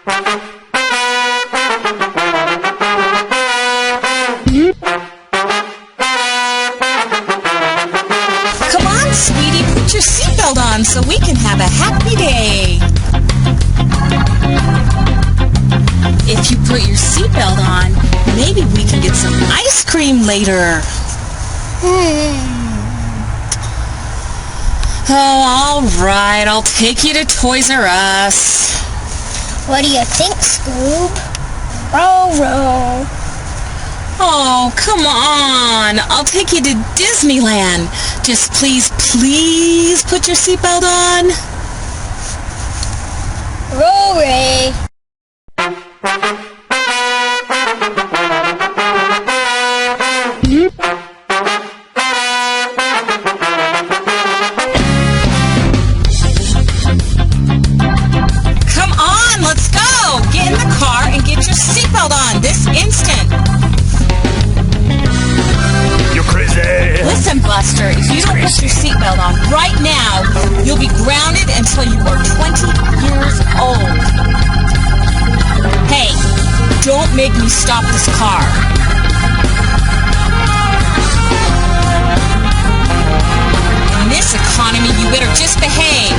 Come on, sweetie, put your seatbelt on so we can have a happy day. If you put your seatbelt on, maybe we can get some ice cream later. Oh, all right, I'll take you to Toys R Us. What do you think, Scoob? Row, row. Oh, come on. I'll take you to Disneyland. Just please put your seatbelt on. Row, Ray. Come on, let's go. Get in the car and get your seatbelt on this instant. You're crazy. Listen, Buster, if you don't put your seatbelt on right now, you'll be grounded until you are 20 years old. Hey, don't make me stop this car. In this economy, you better just behave.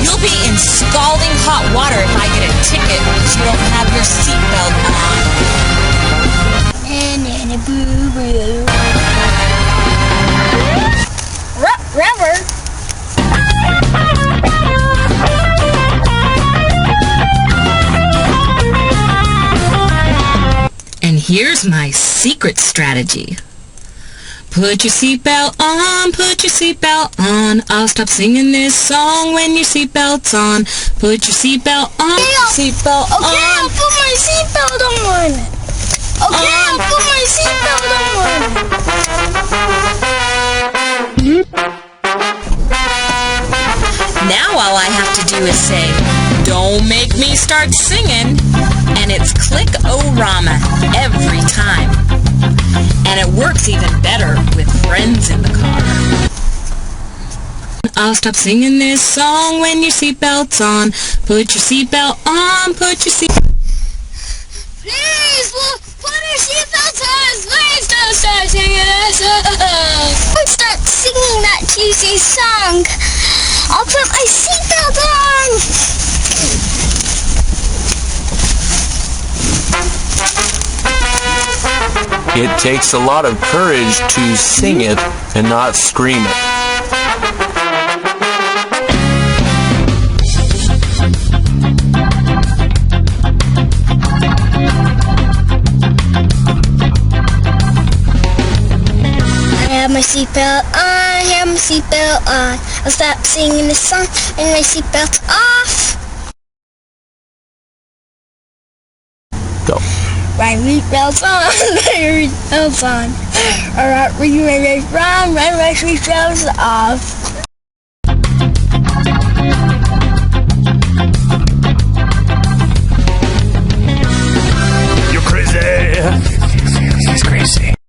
You'll be in scalding hot water if I get a ticket because you don't have your seatbelt on. Boo-boo. Rubber. And here's my secret strategy. Put your seatbelt on, put your seatbelt on. I'll stop singing this song when your seatbelt's on. Put your seatbelt on, seatbelt on. Okay, I'll put my seatbelt on. Okay, I'll put my seatbelt on. Now all I have to do is say, don't make me start singing, and it's click-o-rama every time. And it works even better with friends in the car. I'll stop singing this song when your seatbelt's on. Put your seatbelt on, put your seatbelt. Please, put your seatbelts on. Please don't start singing this song. Don't start singing that cheesy song. I'll put my seatbelt on. It takes a lot of courage to sing it and not scream it. I have my seatbelt on, I have my seatbelt on. I'll stop singing this song and my seatbelt's off. Go. My seatbelt's on, my seatbelt's on. Alright, my seatbelt's off.